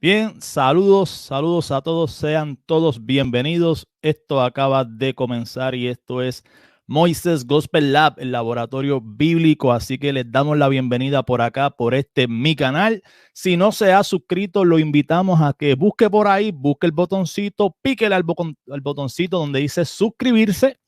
Bien, saludos a todos, sean todos bienvenidos. Esto acaba de comenzar y esto es Moisés Gospel Lab, el laboratorio bíblico, así que les damos la bienvenida por acá, por mi canal. Si no se ha suscrito, lo invitamos a que busque por ahí, busque el botoncito, píquele al botoncito donde dice suscribirse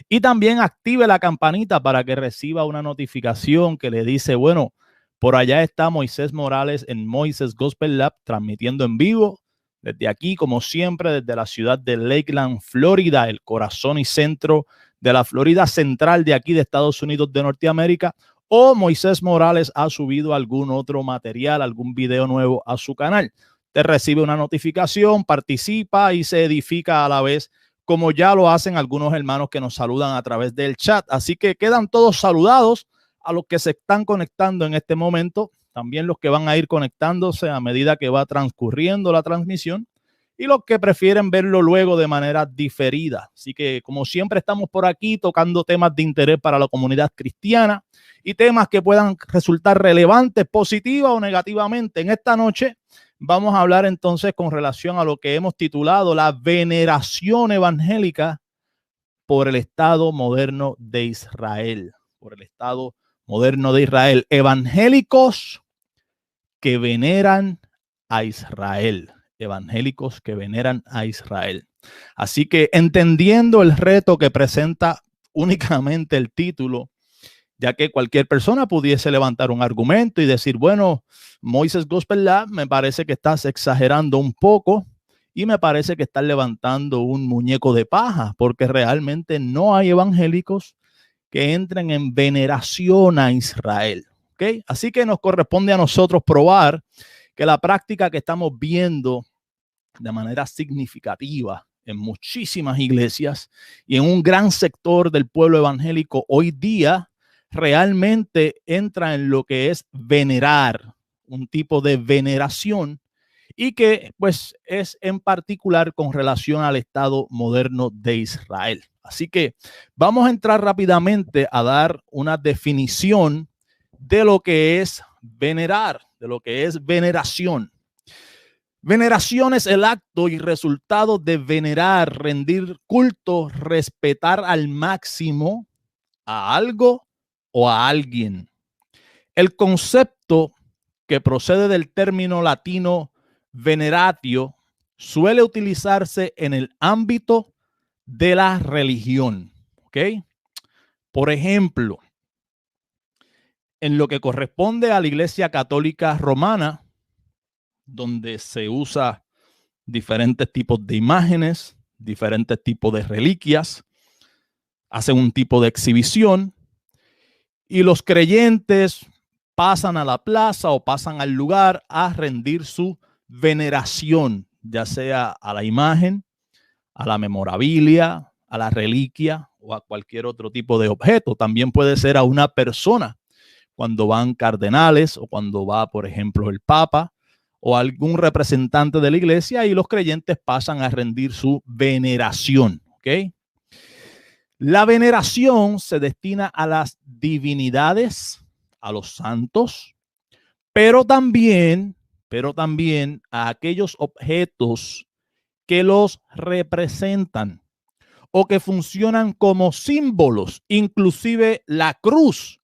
y también active la campanita para que reciba una notificación que le dice, bueno, por allá está Moisés Morales en Moisés Gospel Lab, transmitiendo en vivo desde aquí, como siempre, desde la ciudad de Lakeland, Florida, el corazón y centro de la Florida central de aquí de Estados Unidos de Norteamérica. O Moisés Morales ha subido algún otro material, algún video nuevo a su canal. Te recibe una notificación, participa y se edifica a la vez, como ya lo hacen algunos hermanos que nos saludan a través del chat. Así que quedan todos saludados a los que se están conectando en este momento, también los que van a ir conectándose a medida que va transcurriendo la transmisión y los que prefieren verlo luego de manera diferida. Así que, como siempre, estamos por aquí tocando temas de interés para la comunidad cristiana y temas que puedan resultar relevantes, positiva o negativamente. En esta noche vamos a hablar entonces con relación a lo que hemos titulado la veneración evangélica por el Estado moderno de Israel, por el Estado moderno de Israel, evangélicos que veneran a Israel, evangélicos que veneran a Israel. Así que entendiendo el reto que presenta únicamente el título, ya que cualquier persona pudiese levantar un argumento y decir, bueno, Moisés Gospel Lab, me parece que estás exagerando un poco y me parece que estás levantando un muñeco de paja, porque realmente no hay evangélicos que entren en veneración a Israel. ¿Okay? Así que nos corresponde a nosotros probar que la práctica que estamos viendo de manera significativa en muchísimas iglesias y en un gran sector del pueblo evangélico hoy día realmente entra en lo que es venerar, un tipo de veneración y que pues es en particular con relación al Estado moderno de Israel. Así que vamos a entrar rápidamente a dar una definición de lo que es venerar, de lo que es veneración. Veneración es el acto y resultado de venerar, rendir culto, respetar al máximo a algo o a alguien. El concepto que procede del término latino veneratio suele utilizarse en el ámbito de la religión. ¿Ok? Por ejemplo, en lo que corresponde a la Iglesia Católica Romana, donde se usa diferentes tipos de imágenes, diferentes tipos de reliquias, hacen un tipo de exhibición y los creyentes pasan a la plaza o pasan al lugar a rendir su veneración, ya sea a la imagen, a la memorabilia, a la reliquia o a cualquier otro tipo de objeto. También puede ser a una persona cuando van cardenales o cuando va, por ejemplo, el Papa o algún representante de la iglesia y los creyentes pasan a rendir su veneración. ¿Ok? La veneración se destina a las divinidades, a los santos, pero también, pero también a aquellos objetos que los representan o que funcionan como símbolos, inclusive la cruz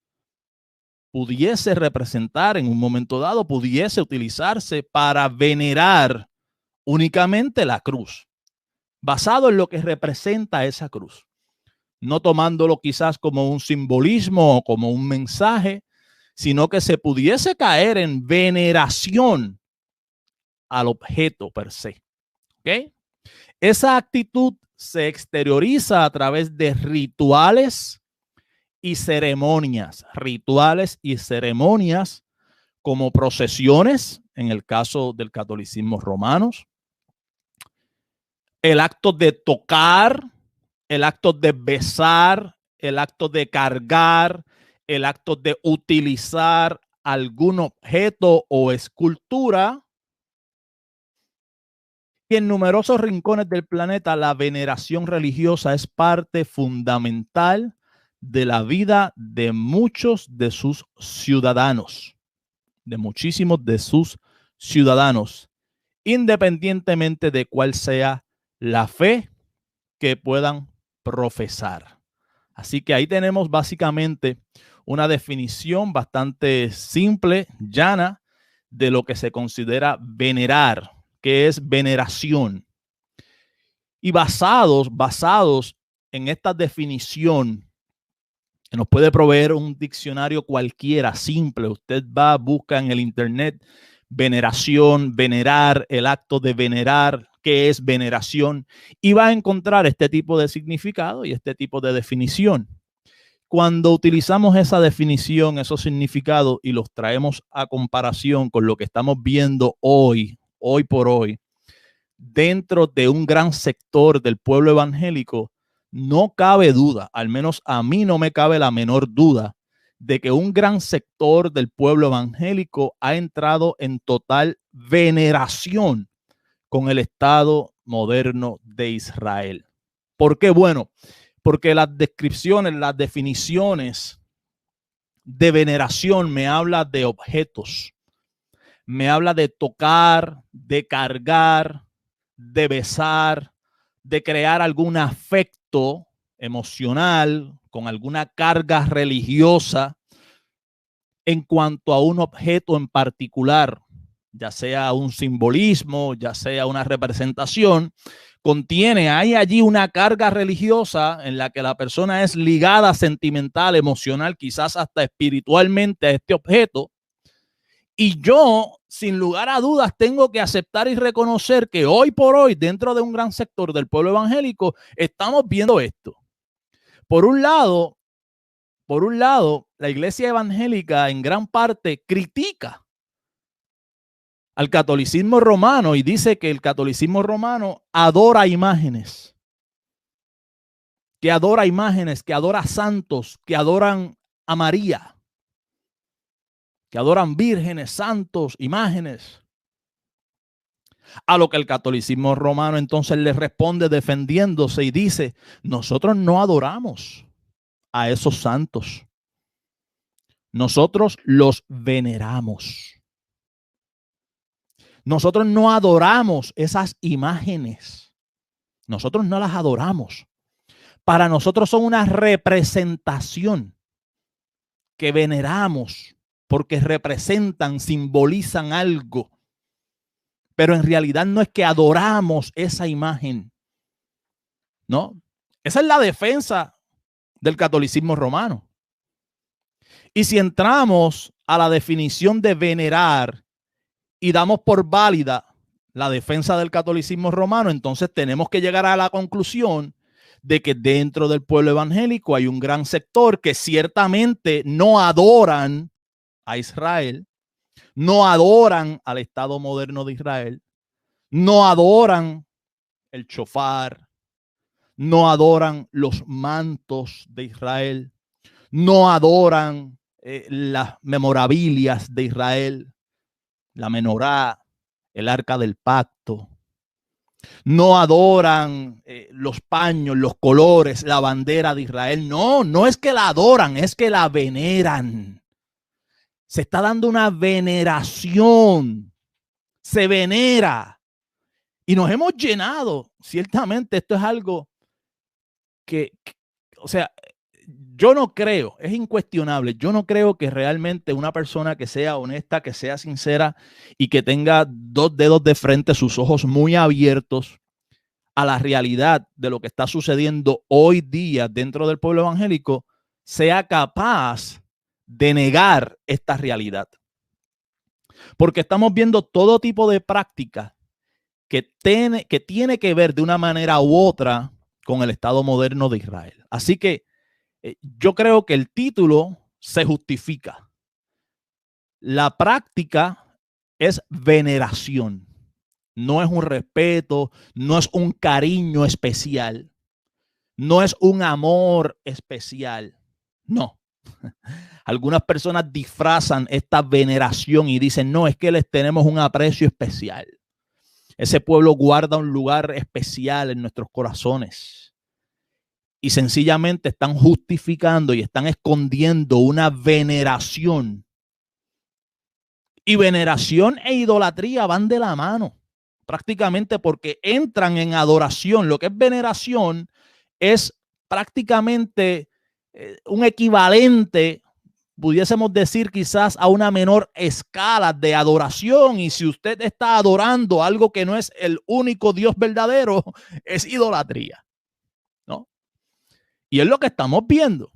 pudiese representar en un momento dado, pudiese utilizarse para venerar únicamente la cruz, basado en lo que representa esa cruz, no tomándolo quizás como un simbolismo o como un mensaje, sino que se pudiese caer en veneración al objeto per se. ¿Ok? Esa actitud se exterioriza a través de rituales y ceremonias como procesiones, en el caso del catolicismo romano, el acto de tocar, el acto de besar, el acto de cargar, el acto de utilizar algún objeto o escultura. Y en numerosos rincones del planeta, la veneración religiosa es parte fundamental de la vida de muchos de sus ciudadanos, de muchísimos de sus ciudadanos. independientemente de cuál sea la fe que puedan profesar. Así que ahí tenemos básicamente una definición bastante simple, llana, de lo que se considera venerar, que es veneración. Y basados en esta definición, que nos puede proveer un diccionario cualquiera, simple. Usted va, busca en el internet veneración, venerar, el acto de venerar, qué es veneración, y va a encontrar este tipo de significado y este tipo de definición. Cuando utilizamos esa definición, esos significados, y los traemos a comparación con lo que estamos viendo hoy por hoy, dentro de un gran sector del pueblo evangélico, no cabe duda, al menos a mí no me cabe la menor duda, de que un gran sector del pueblo evangélico ha entrado en total veneración con el Estado moderno de Israel. ¿Por qué? Bueno, porque las descripciones, las definiciones de veneración me habla de objetos, me habla de tocar, de cargar, de besar, de crear algún afecto emocional con alguna carga religiosa en cuanto a un objeto en particular, ya sea un simbolismo, ya sea una representación, hay allí una carga religiosa en la que la persona es ligada sentimental, emocional, quizás hasta espiritualmente a este objeto. Y yo, sin lugar a dudas, tengo que aceptar y reconocer que hoy por hoy, dentro de un gran sector del pueblo evangélico, estamos viendo esto. Por un lado, la iglesia evangélica en gran parte critica al catolicismo romano y dice que el catolicismo romano adora imágenes, que adora santos, que adoran a María, que adoran vírgenes, santos, imágenes. A lo que el catolicismo romano entonces le responde defendiéndose y dice: nosotros no adoramos a esos santos, nosotros los veneramos. Nosotros no adoramos esas imágenes, nosotros no las adoramos. Para nosotros son una representación que veneramos porque representan, simbolizan algo. Pero en realidad no es que adoramos esa imagen, ¿no? Esa es la defensa del catolicismo romano. Y si entramos a la definición de venerar y damos por válida la defensa del catolicismo romano, entonces tenemos que llegar a la conclusión de que dentro del pueblo evangélico hay un gran sector que ciertamente no adoran a Israel, no adoran al Estado moderno de Israel, no adoran el shofar, no adoran los mantos de Israel, no adoran las memorabilias de Israel, la menorá, el arca del pacto. No adoran los paños, los colores, la bandera de Israel. No, no es que la adoran, es que la veneran. Se está dando una veneración. Se venera. Y nos hemos llenado. Ciertamente esto es algo o sea, yo no creo, es incuestionable, yo no creo que realmente una persona que sea honesta, que sea sincera y que tenga dos dedos de frente, sus ojos muy abiertos a la realidad de lo que está sucediendo hoy día dentro del pueblo evangélico, sea capaz de negar esta realidad. Porque estamos viendo todo tipo de prácticas que tiene que ver de una manera u otra con el Estado moderno de Israel. Así que yo creo que el título se justifica. La práctica es veneración. No es un respeto, no es un cariño especial, no es un amor especial. No. Algunas personas disfrazan esta veneración y dicen: no, es que les tenemos un aprecio especial. Ese pueblo guarda un lugar especial en nuestros corazones. Y sencillamente están justificando y están escondiendo una veneración. Y veneración e idolatría van de la mano. prácticamente porque entran en adoración. Lo que es veneración es prácticamente un equivalente, pudiésemos decir quizás a una menor escala de adoración, y si usted está adorando algo que no es el único Dios verdadero, es idolatría, ¿no? Y es lo que estamos viendo.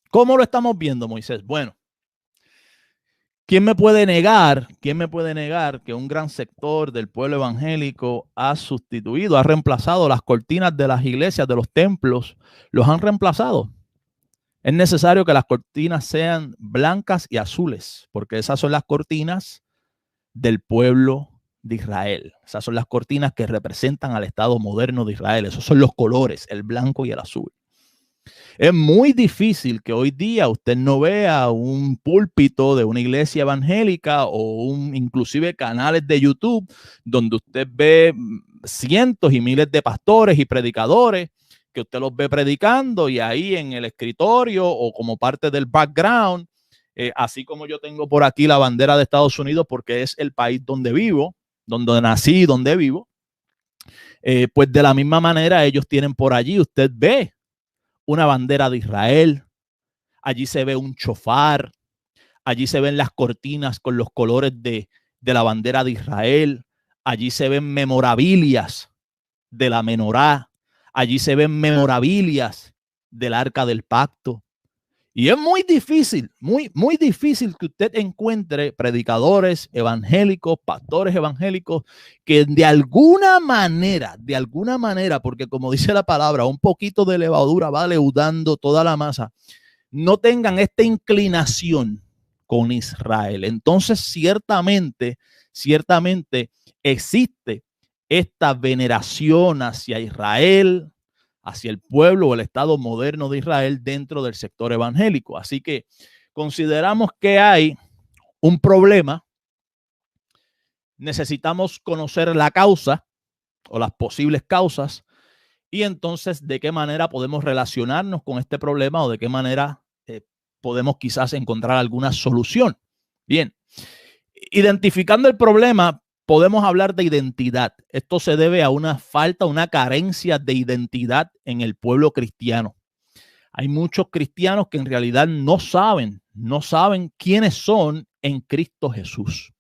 ¿Cómo lo estamos viendo, Moisés? Bueno, ¿quién me puede negar que un gran sector del pueblo evangélico ha sustituido, ha reemplazado las cortinas de las iglesias, de los templos, los han reemplazado? Es necesario que las cortinas sean blancas y azules, porque esas son las cortinas del pueblo de Israel. Esas son las cortinas que representan al Estado moderno de Israel. Esos son los colores, el blanco y el azul. Es muy difícil que hoy día usted no vea un púlpito de una iglesia evangélica o inclusive canales de YouTube donde usted ve cientos y miles de pastores y predicadores que usted los ve predicando, y ahí en el escritorio o como parte del background, así como yo tengo por aquí la bandera de Estados Unidos porque es el país donde vivo, donde nací, donde vivo, pues de la misma manera ellos tienen por allí, usted ve una bandera de Israel, allí se ve un chofar, allí se ven las cortinas con los colores de la bandera de Israel, allí se ven memorabilias de la menorá, allí se ven memorabilias del arca del pacto. Y es muy difícil, muy difícil que usted encuentre predicadores evangélicos, pastores evangélicos, que de alguna manera, porque como dice la palabra, un poquito de levadura va leudando toda la masa, no tengan esta inclinación con Israel. Entonces, ciertamente existe esta veneración hacia Israel, hacia el pueblo o el Estado moderno de Israel dentro del sector evangélico. Así que consideramos que hay un problema. Necesitamos conocer la causa o las posibles causas, y entonces de qué manera podemos relacionarnos con este problema, o de qué manera podemos quizás encontrar alguna solución. Bien, identificando el problema, podemos hablar de identidad. Esto se debe a una falta, una carencia de identidad en el pueblo cristiano. Hay muchos cristianos que en realidad no saben quiénes son en Cristo Jesús.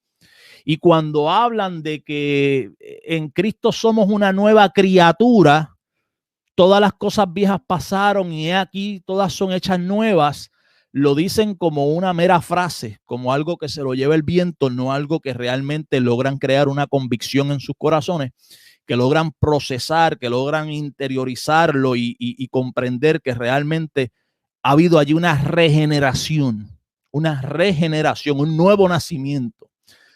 Y cuando hablan de que en Cristo somos una nueva criatura, todas las cosas viejas pasaron y aquí todas son hechas nuevas, lo dicen como una mera frase, como algo que se lo lleva el viento, no algo que realmente logran crear una convicción en sus corazones, que logran procesar, que logran interiorizarlo y comprender que realmente ha habido allí una regeneración, un nuevo nacimiento.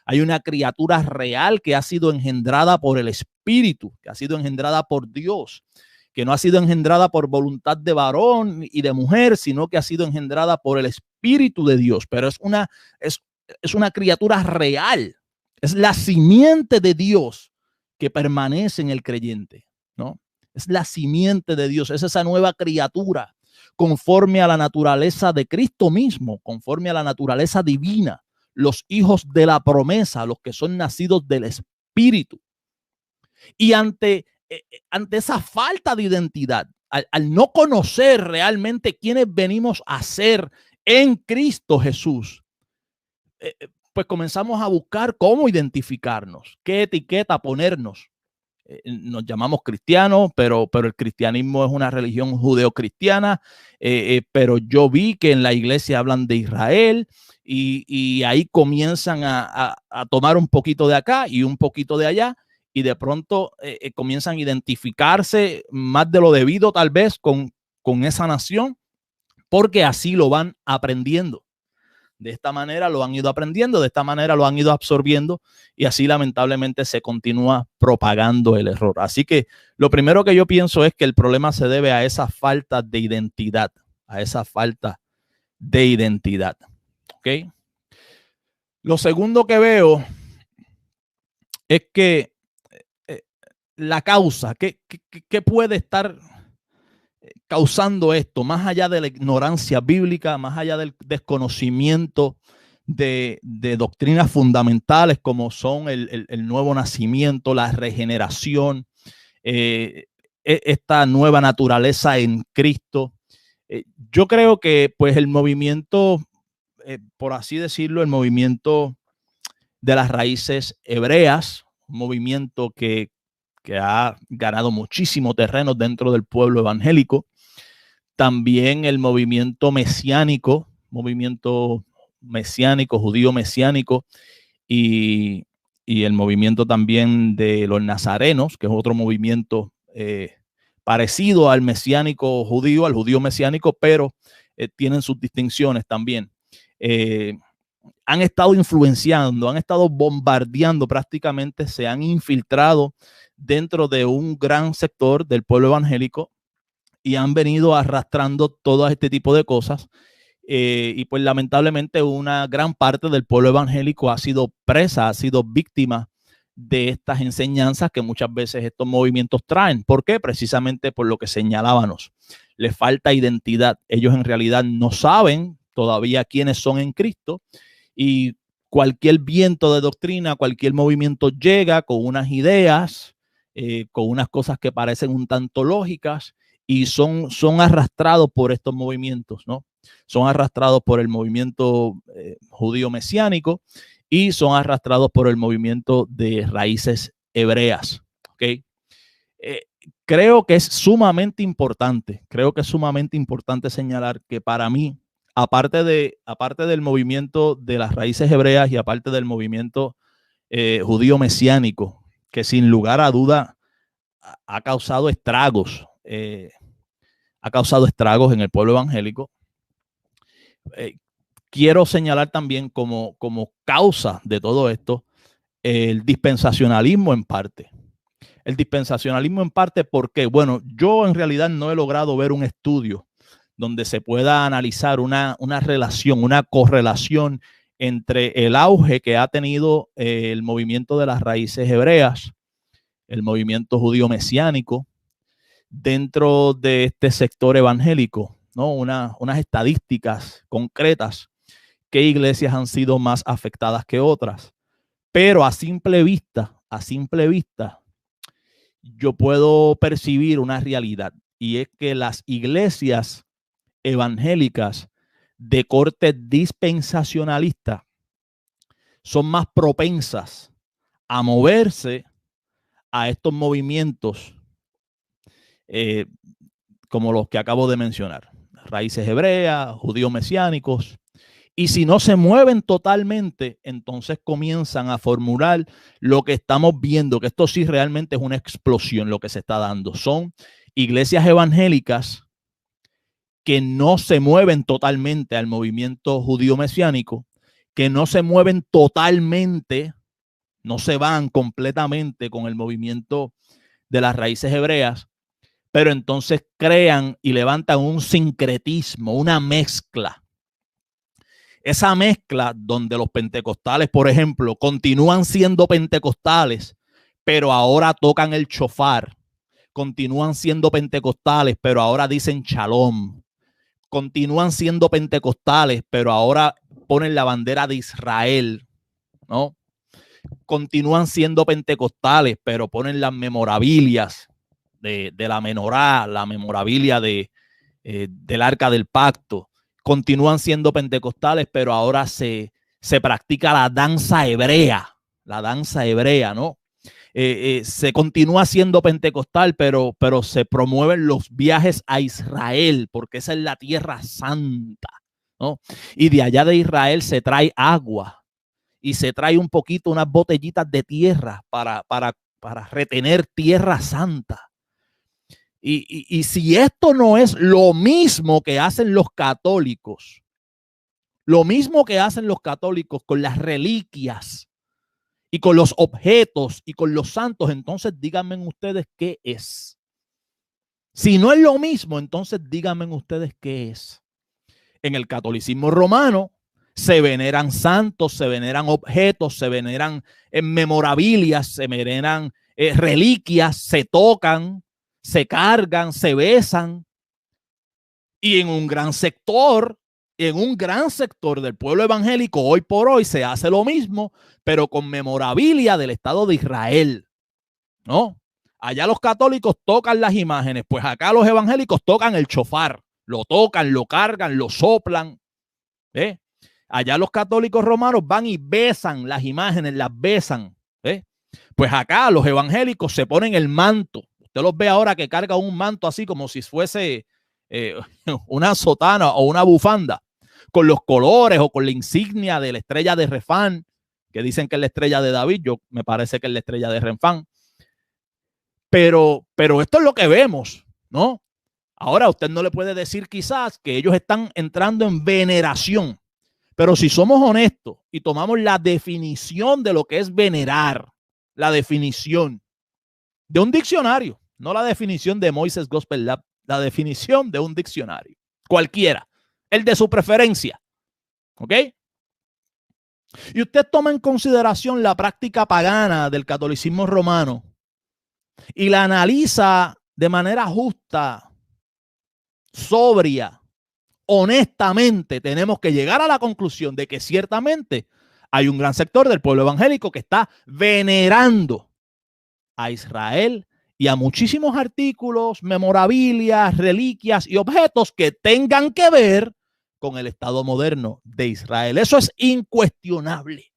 Hay una criatura real que ha sido engendrada por el Espíritu, que ha sido engendrada por Dios, que no ha sido engendrada por voluntad de varón y de mujer, sino que ha sido engendrada por el Espíritu de Dios. Pero es una criatura real, es la simiente de Dios que permanece en el creyente, ¿no? Es la simiente de Dios, es esa nueva criatura conforme a la naturaleza de Cristo mismo, conforme a la naturaleza divina, los hijos de la promesa, los que son nacidos del Espíritu. Y ante esa falta de identidad, al no conocer realmente quiénes venimos a ser en Cristo Jesús, pues comenzamos a buscar cómo identificarnos, qué etiqueta ponernos. Nos llamamos cristianos, pero el cristianismo es una religión judeocristiana, pero yo vi que en la iglesia hablan de Israel, y ahí comienzan a tomar un poquito de acá y un poquito de allá, y de pronto comienzan a identificarse más de lo debido tal vez con esa nación, porque así lo van aprendiendo. De esta manera lo han ido aprendiendo, de esta manera lo han ido absorbiendo, y así lamentablemente se continúa propagando el error. Así que lo primero que yo pienso es que el problema se debe a esa falta de identidad, ¿Ok? Lo segundo que veo es que la causa, ¿qué puede estar causando esto? Más allá de la ignorancia bíblica, más allá del desconocimiento de doctrinas fundamentales como son el nuevo nacimiento, la regeneración, esta nueva naturaleza en Cristo. Yo creo que pues el movimiento, por así decirlo, el movimiento de las raíces hebreas, un movimiento que ha ganado muchísimo terreno dentro del pueblo evangélico. También el movimiento mesiánico, judío mesiánico, y el movimiento también de los nazarenos, que es otro movimiento parecido al mesiánico judío, al judío mesiánico, pero tienen sus distinciones también. Han estado influenciando, han estado bombardeando prácticamente, se han infiltrado dentro de un gran sector del pueblo evangélico y han venido arrastrando todo este tipo de cosas. Y pues lamentablemente una gran parte del pueblo evangélico ha sido presa, ha sido víctima de estas enseñanzas que muchas veces estos movimientos traen. ¿Por qué? Precisamente por lo que señalábamos. Les falta identidad. Ellos en realidad no saben todavía quiénes son en Cristo, y cualquier viento de doctrina, cualquier movimiento llega con unas ideas, con unas cosas que parecen un tanto lógicas, y son arrastrados por estos movimientos, ¿no? Son arrastrados por el movimiento judío mesiánico y son arrastrados por el movimiento de raíces hebreas, ¿ok? Creo que es sumamente importante señalar que para mí, aparte del movimiento de las raíces hebreas y aparte del movimiento judío mesiánico, que sin lugar a duda ha causado estragos, en el pueblo evangélico, quiero señalar también como causa de todo esto el dispensacionalismo en parte. El dispensacionalismo en parte porque, bueno, yo en realidad no he logrado ver un estudio donde se pueda analizar una relación, una correlación entre el auge que ha tenido el movimiento de las raíces hebreas, el movimiento judío mesiánico, dentro de este sector evangélico, ¿no? Unas estadísticas concretas, qué iglesias han sido más afectadas que otras. Pero a simple vista, yo puedo percibir una realidad, y es que las iglesias evangélicas de corte dispensacionalista son más propensas a moverse a estos movimientos como los que acabo de mencionar, raíces hebreas, judíos mesiánicos. Y si no se mueven totalmente, entonces comienzan a formular lo que estamos viendo, que esto sí realmente es una explosión lo que se está dando. Son iglesias evangélicas que no se mueven totalmente al movimiento judío mesiánico, que no se mueven totalmente, no se van completamente con el movimiento de las raíces hebreas, pero entonces crean y levantan un sincretismo, una mezcla. Esa mezcla donde los pentecostales, por ejemplo, continúan siendo pentecostales, pero ahora tocan el shofar. Continúan siendo pentecostales, pero ahora dicen shalom. Continúan siendo pentecostales, pero ahora ponen la bandera de Israel, ¿no? Continúan siendo pentecostales, pero ponen las memorabilias de la menorá, la memorabilia del arca del pacto. Continúan siendo pentecostales, pero ahora se practica la danza hebrea, ¿no? Se continúa siendo pentecostal, pero se promueven los viajes a Israel, porque esa es la tierra santa, ¿no? Y de allá de Israel se trae agua y se trae un poquito, unas botellitas de tierra para retener tierra santa. Y si esto no es lo mismo que hacen los católicos, con las reliquias y con los objetos y con los santos, entonces díganme ustedes qué es. Si no es lo mismo, entonces díganme ustedes qué es. En el catolicismo romano se veneran santos, se veneran objetos, se veneran memorabilias, se veneran reliquias, se tocan, se cargan, se besan. Y en un gran sector En un gran sector del pueblo evangélico hoy por hoy se hace lo mismo, pero con memorabilia del Estado de Israel, ¿no? Allá los católicos tocan las imágenes, pues acá los evangélicos tocan el chofar, lo tocan, lo cargan, lo soplan. ¿Eh? Allá los católicos romanos van y besan las imágenes, las besan. ¿Eh? Pues acá los evangélicos se ponen el manto. Usted los ve ahora que carga un manto así como si fuese una sotana o una bufanda, con los colores o con la insignia de la estrella de Refán, que dicen que es la estrella de David. Yo me parece que es la estrella de Refán. Pero esto es lo que vemos, ¿no? Ahora usted no le puede decir quizás que ellos están entrando en veneración, pero si somos honestos y tomamos la definición de lo que es venerar, la definición de un diccionario, no la definición de Moises Gospel Lab, la definición de un diccionario, cualquiera, el de su preferencia, ¿ok? Y usted toma en consideración la práctica pagana del catolicismo romano y la analiza de manera justa, sobria, honestamente, tenemos que llegar a la conclusión de que ciertamente hay un gran sector del pueblo evangélico que está venerando a Israel y a muchísimos artículos, memorabilia, reliquias y objetos que tengan que ver con el Estado moderno de Israel. Eso es incuestionable.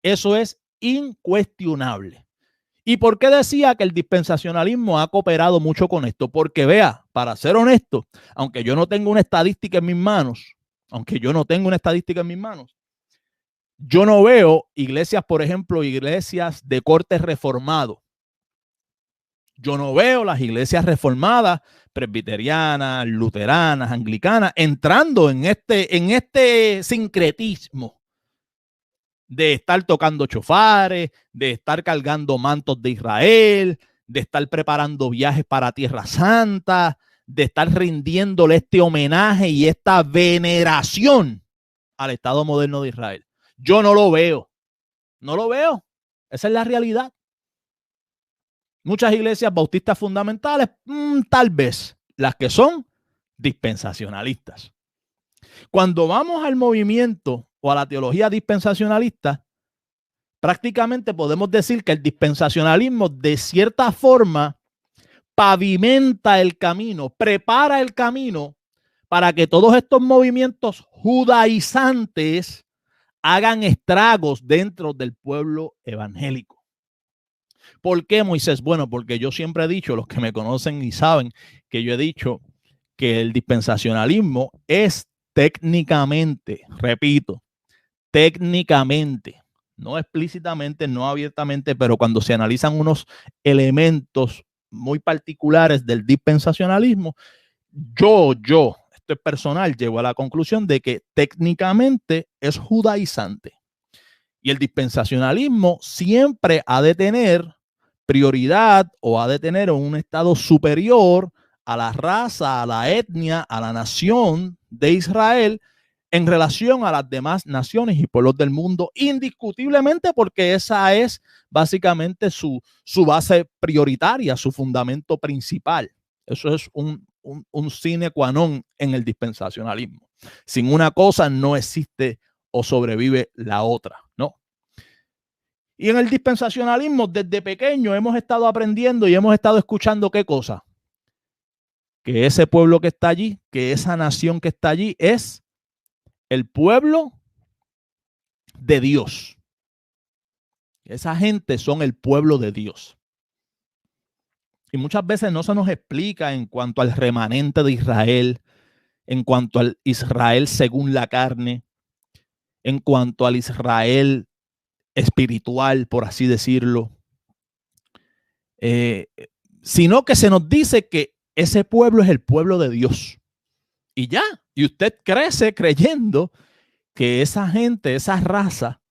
Eso es incuestionable. ¿Y por qué decía que el dispensacionalismo ha cooperado mucho con esto? Porque vea, para ser honesto, aunque yo no tengo una estadística en mis manos, yo no veo iglesias, por ejemplo, iglesias de corte reformado. Yo no veo las iglesias reformadas, presbiterianas, luteranas, anglicanas, entrando en este sincretismo de estar tocando chofares, de estar cargando mantos de Israel, de estar preparando viajes para Tierra Santa, de estar rindiéndole este homenaje y esta veneración al Estado moderno de Israel. Yo no lo veo. No lo veo. Esa es la realidad. Muchas iglesias bautistas fundamentales, tal vez las que son dispensacionalistas. Cuando vamos al movimiento o a la teología dispensacionalista, prácticamente podemos decir que el dispensacionalismo de cierta forma pavimenta el camino, prepara el camino para que todos estos movimientos judaizantes hagan estragos dentro del pueblo evangélico. ¿Por qué, Moisés? Bueno, porque yo siempre he dicho, los que me conocen y saben que yo he dicho que el dispensacionalismo es técnicamente, repito, técnicamente, no explícitamente, no abiertamente, pero cuando se analizan unos elementos muy particulares del dispensacionalismo, esto es personal, llego a la conclusión de que técnicamente es judaizante. Y el dispensacionalismo siempre ha de tener prioridad o ha de tener un estado superior a la raza, a la etnia, a la nación de Israel en relación a las demás naciones y pueblos del mundo, indiscutiblemente, porque esa es básicamente su base prioritaria, su fundamento principal. Eso es un sine qua non en el dispensacionalismo. Sin una cosa no existe o sobrevive la otra, ¿no? Y en el dispensacionalismo, desde pequeño hemos estado aprendiendo y hemos estado escuchando qué cosa. Que ese pueblo que está allí, que esa nación que está allí es el pueblo de Dios. Esa gente son el pueblo de Dios. Y muchas veces no se nos explica en cuanto al remanente de Israel, en cuanto al Israel según la carne, en cuanto al Israel espiritual, por así decirlo. Sino que se nos dice que ese pueblo es el pueblo de Dios. Y ya, y usted crece creyendo que esa gente, esa raza,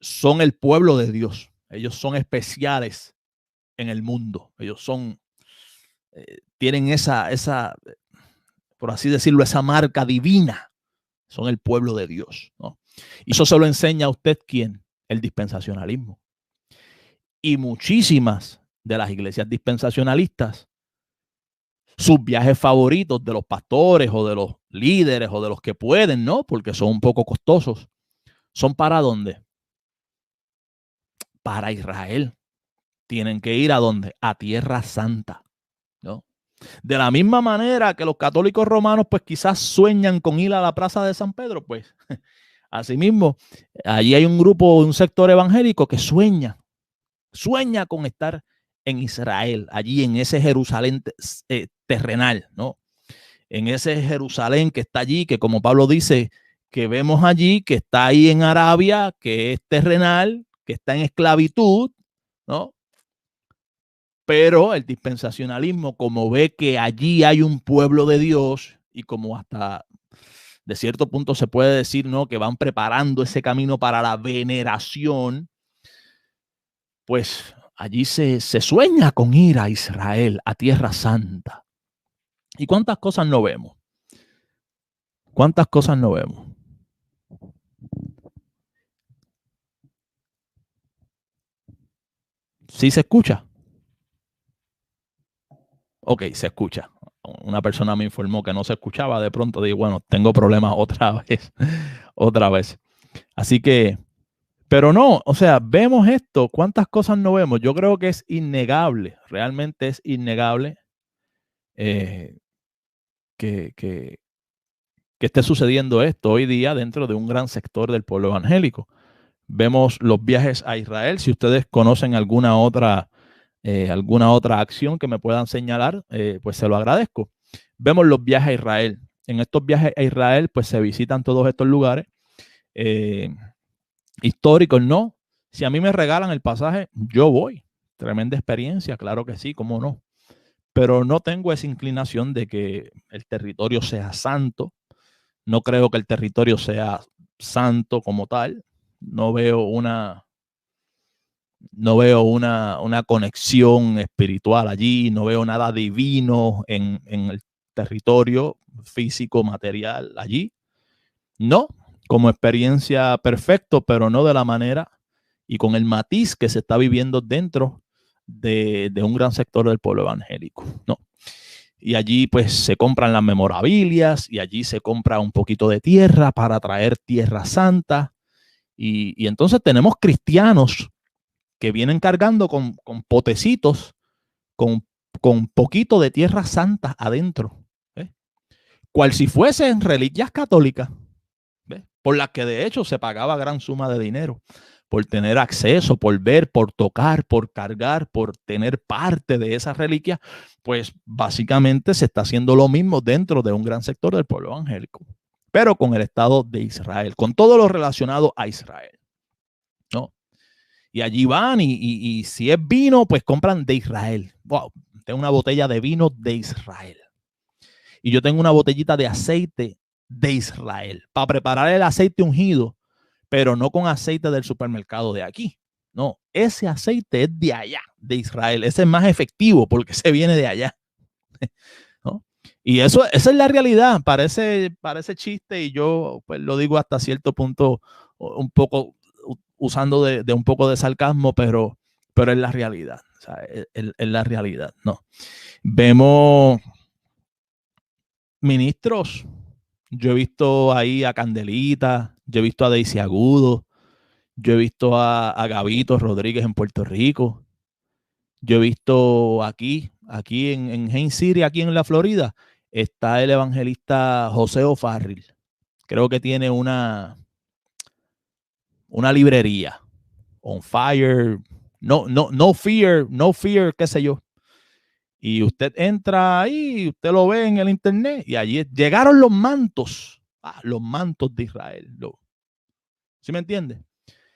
son el pueblo de Dios. Ellos son especiales en el mundo. Ellos son, tienen esa, por así decirlo, esa marca divina. Son el pueblo de Dios, ¿no? Y eso se lo enseña a usted, ¿quién? El dispensacionalismo. Y muchísimas de las iglesias dispensacionalistas sus viajes favoritos de los pastores o de los líderes o de los que pueden, ¿no? Porque son un poco costosos. ¿Son para dónde? Para Israel. Tienen que ir a dónde? A Tierra Santa, ¿no? De la misma manera que los católicos romanos, pues quizás sueñan con ir a la Plaza de San Pedro, pues asimismo, allí hay un grupo, un sector evangélico que sueña con estar en Israel, allí en ese Jerusalén terrenal, ¿no? En ese Jerusalén que está allí, que como Pablo dice, que vemos allí, que está ahí en Arabia, que es terrenal, que está en esclavitud, ¿no? Pero el dispensacionalismo, como ve que allí hay un pueblo de Dios y como hasta de cierto punto se puede decir, ¿no?, que van preparando ese camino para la veneración, pues allí se sueña con ir a Israel, a Tierra Santa. ¿Y cuántas cosas no vemos? ¿Cuántas cosas no vemos? ¿Sí se escucha? Ok, se escucha. Una persona me informó que no se escuchaba, de pronto digo, bueno, tengo problemas otra vez, otra vez. Así que, pero no, o sea, vemos esto, ¿cuántas cosas no vemos? Yo creo que es innegable, realmente es innegable que esté sucediendo esto hoy día dentro de un gran sector del pueblo evangélico. Vemos los viajes a Israel. Si ustedes conocen alguna otra acción que me puedan señalar, pues se lo agradezco. Vemos los viajes a Israel. En estos viajes a Israel, pues se visitan todos estos lugares históricos, ¿no? Si a mí me regalan el pasaje, yo voy. Tremenda experiencia, claro que sí, cómo no. Pero no tengo esa inclinación de que el territorio sea santo. No creo que el territorio sea santo como tal. No veo una conexión espiritual allí, no veo nada divino en el territorio físico, material allí. No, como experiencia perfecto, pero no de la manera y con el matiz que se está viviendo dentro de un gran sector del pueblo evangélico, ¿no? Y allí pues se compran las memorabilias y allí se compra un poquito de tierra para traer tierra santa. Y entonces tenemos cristianos que vienen cargando con potecitos, con poquito de tierra santa adentro, ¿eh? Cual si fuesen reliquias católicas, ¿ves? Por las que de hecho se pagaba gran suma de dinero, por tener acceso, por ver, por tocar, por cargar, por tener parte de esa reliquia, pues básicamente se está haciendo lo mismo dentro de un gran sector del pueblo evangélico, pero con el Estado de Israel, con todo lo relacionado a Israel, ¿no? Y allí van y si es vino, pues compran de Israel. Wow, tengo una botella de vino de Israel. Y yo tengo una botellita de aceite de Israel para preparar el aceite ungido, pero no con aceite del supermercado de aquí. No, ese aceite es de allá, de Israel. Ese es más efectivo porque se viene de allá, ¿no? Y esa es la realidad. Parece chiste y yo pues lo digo hasta cierto punto un poco usando de un poco de sarcasmo, pero es la realidad. O sea, es la realidad, ¿no? Vemos ministros. Yo he visto ahí a Candelita, yo he visto a Daisy Agudo, yo he visto a Gabito Rodríguez en Puerto Rico, yo he visto aquí en Haines City, aquí en la Florida, está el evangelista José O'Farrill. Creo que tiene una librería, On Fire, no fear, qué sé yo. Y usted entra ahí, usted lo ve en el internet y allí llegaron los mantos de Israel. ¿Sí me entiende?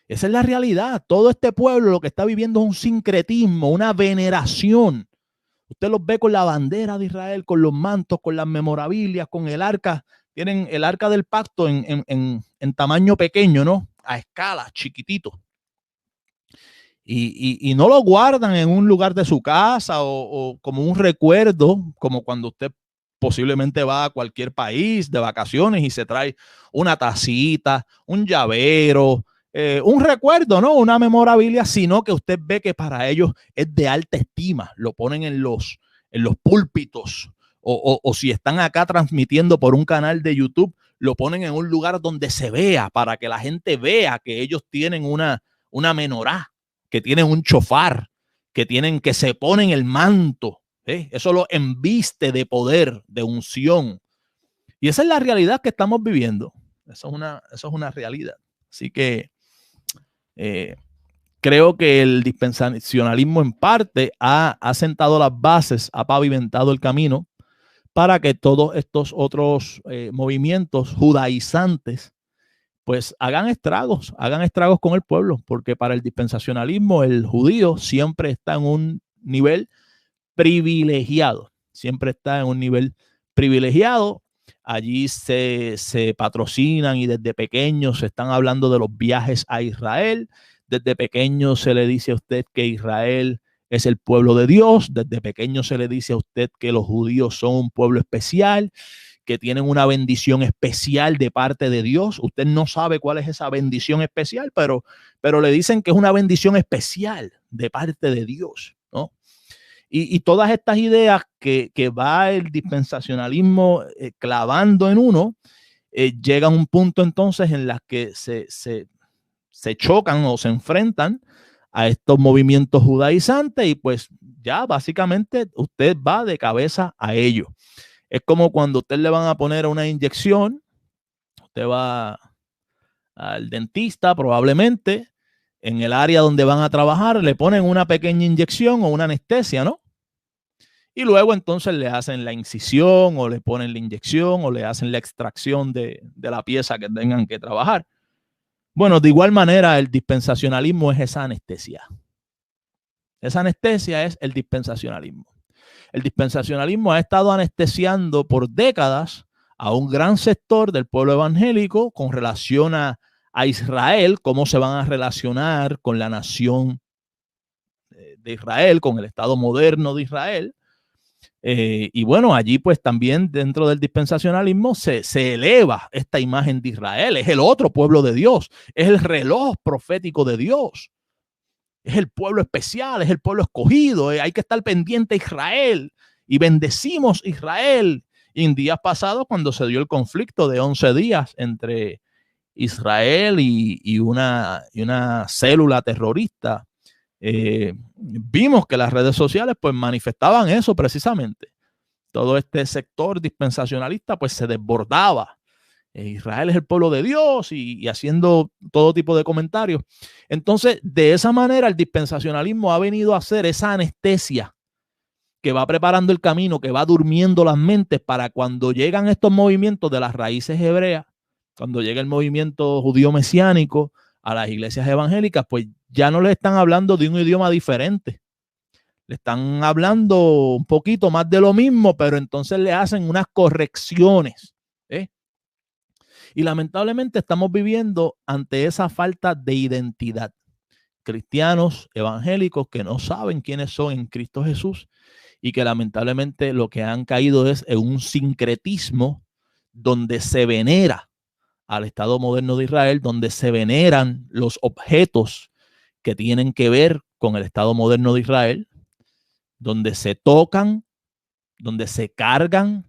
Esa es la realidad. Todo este pueblo lo que está viviendo es un sincretismo, una veneración. Usted los ve con la bandera de Israel, con los mantos, con las memorabilias, con el arca. Tienen el arca del pacto en tamaño pequeño, ¿no? A escala, chiquitito. Y no lo guardan en un lugar de su casa o como un recuerdo, como cuando usted posiblemente va a cualquier país de vacaciones y se trae una tacita, un llavero, un recuerdo, ¿no? Una memorabilia, sino que usted ve que para ellos es de alta estima. Lo ponen en los púlpitos o si están acá transmitiendo por un canal de YouTube, lo ponen en un lugar donde se vea, para que la gente vea que ellos tienen una menorá, que tienen un chofar, que se ponen el manto. Eso lo embiste de poder, de unción. Y esa es la realidad que estamos viviendo. Eso es una realidad. Así que creo que el dispensacionalismo en parte ha sentado las bases, ha pavimentado el camino para que todos estos otros movimientos judaizantes pues hagan estragos con el pueblo, porque para el dispensacionalismo el judío siempre está en un nivel privilegiado, Allí se patrocinan y desde pequeños se están hablando de los viajes a Israel. Desde pequeño se le dice a usted que Israel es el pueblo de Dios. Desde pequeño se le dice a usted que los judíos son un pueblo especial, que tienen una bendición especial de parte de Dios. Usted no sabe cuál es esa bendición especial, pero le dicen que es una bendición especial de parte de Dios, ¿no? Y todas estas ideas que va el dispensacionalismo clavando en uno, llega a un punto entonces en las que se chocan o se enfrentan a estos movimientos judaizantes y pues ya básicamente usted va de cabeza a ello. Es como cuando usted le van a poner una inyección, usted va al dentista probablemente, en el área donde van a trabajar le ponen una pequeña inyección o una anestesia, ¿no? Y luego entonces le hacen la incisión o le ponen la inyección o le hacen la extracción de la pieza que tengan que trabajar. Bueno, de igual manera el dispensacionalismo es esa anestesia. Esa anestesia es el dispensacionalismo. El dispensacionalismo ha estado anestesiando por décadas a un gran sector del pueblo evangélico con relación a Israel, cómo se van a relacionar con la nación de Israel, con el Estado moderno de Israel. Y bueno, allí pues también dentro del dispensacionalismo se eleva esta imagen de Israel. Es el otro pueblo de Dios, es el reloj profético de Dios, es el pueblo especial, es el pueblo escogido. Hay que estar pendiente a Israel y bendecimos Israel. Y en días pasados, cuando se dio el conflicto de 11 días entre Israel y una célula terrorista, vimos que las redes sociales pues manifestaban eso precisamente. Todo este sector dispensacionalista pues se desbordaba. Israel es el pueblo de Dios y haciendo todo tipo de comentarios. Entonces, de esa manera el dispensacionalismo ha venido a hacer esa anestesia que va preparando el camino, que va durmiendo las mentes para cuando llegan estos movimientos de las raíces hebreas, cuando llega el movimiento judío mesiánico a las iglesias evangélicas, pues ya no le están hablando de un idioma diferente. Le están hablando un poquito más de lo mismo, pero entonces le hacen unas correcciones. Y lamentablemente estamos viviendo ante esa falta de identidad. Cristianos evangélicos que no saben quiénes son en Cristo Jesús y que lamentablemente lo que han caído es en un sincretismo donde se venera al Estado moderno de Israel, donde se veneran los objetos que tienen que ver con el Estado moderno de Israel, donde se tocan, donde se cargan,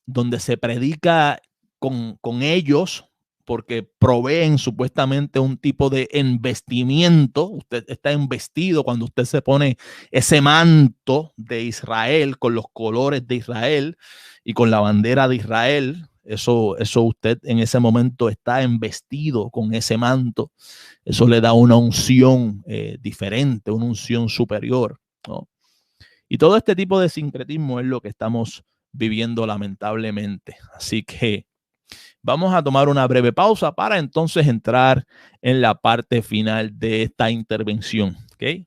donde se predica con ellos, porque proveen supuestamente un tipo de embestimiento. Usted está embestido cuando usted se pone ese manto de Israel con los colores de Israel y con la bandera de Israel. Eso usted en ese momento está embestido con ese manto. Eso le da una unción diferente, una unción superior, ¿no? Y todo este tipo de sincretismo es lo que estamos viviendo lamentablemente. Así que vamos a tomar una breve pausa para entonces entrar en la parte final de esta intervención. ¿Ok?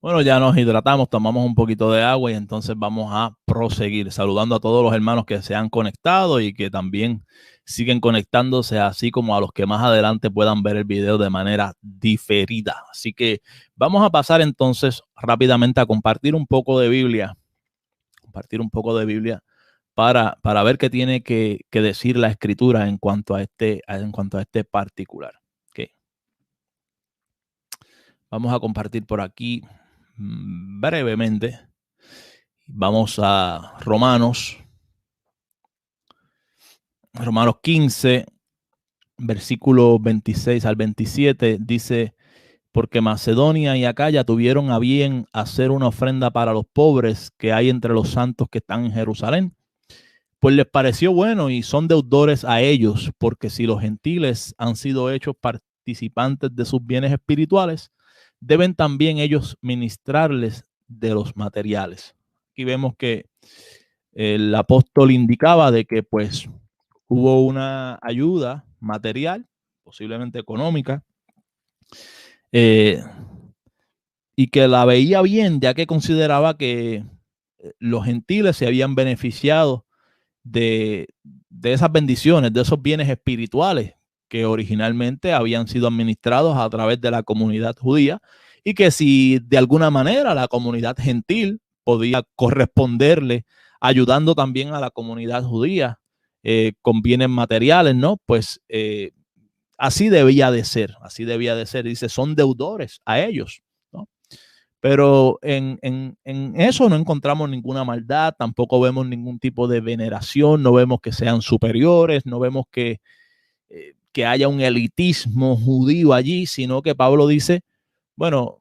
Bueno, ya nos hidratamos, tomamos un poquito de agua y entonces vamos a proseguir saludando a todos los hermanos que se han conectado y que también siguen conectándose, así como a los que más adelante puedan ver el video de manera diferida. Así que vamos a pasar entonces rápidamente a compartir un poco de Biblia, para ver qué tiene que decir la Escritura en cuanto a este particular. Okay. Vamos a compartir por aquí brevemente. Vamos a Romanos 15, versículo 26 al 27, dice: porque Macedonia y Acaya tuvieron a bien hacer una ofrenda para los pobres que hay entre los santos que están en Jerusalén. Pues les pareció bueno y son deudores a ellos, porque si los gentiles han sido hechos participantes de sus bienes espirituales, deben también ellos ministrarles de los materiales. Aquí vemos que el apóstol indicaba de que pues hubo una ayuda material, posiblemente económica, y que la veía bien, ya que consideraba que los gentiles se habían beneficiado de esas bendiciones, de esos bienes espirituales que originalmente habían sido administrados a través de la comunidad judía, y que si de alguna manera la comunidad gentil podía corresponderle ayudando también a la comunidad judía con bienes materiales, ¿no? Pues así debía de ser, Dice, son deudores a ellos, ¿no? Pero en eso no encontramos ninguna maldad, tampoco vemos ningún tipo de veneración, no vemos que sean superiores, no vemos que haya un elitismo judío allí, sino que Pablo dice, bueno,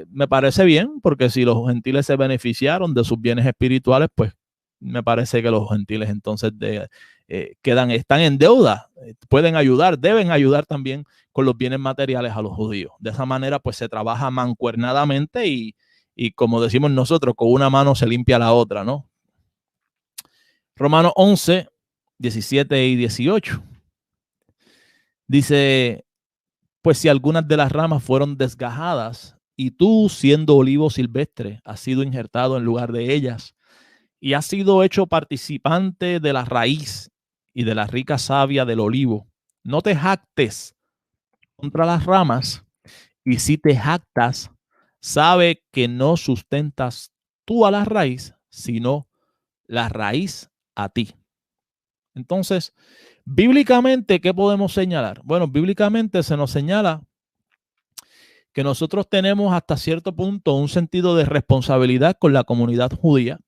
me parece bien, porque si los gentiles se beneficiaron de sus bienes espirituales, pues me parece que los gentiles entonces están en deuda, pueden ayudar, deben ayudar también con los bienes materiales a los judíos. De esa manera, pues se trabaja mancuernadamente y como decimos nosotros, con una mano se limpia la otra, ¿no? Romanos 11, 17 y 18. Dice, pues si algunas de las ramas fueron desgajadas y tú, siendo olivo silvestre, has sido injertado en lugar de ellas y has sido hecho participante de la raíz y de la rica savia del olivo, no te jactes contra las ramas, y si te jactas, sabe que no sustentas tú a la raíz, sino la raíz a ti. Entonces, bíblicamente, ¿qué podemos señalar? Bueno, bíblicamente se nos señala que nosotros tenemos hasta cierto punto un sentido de responsabilidad con la comunidad judía.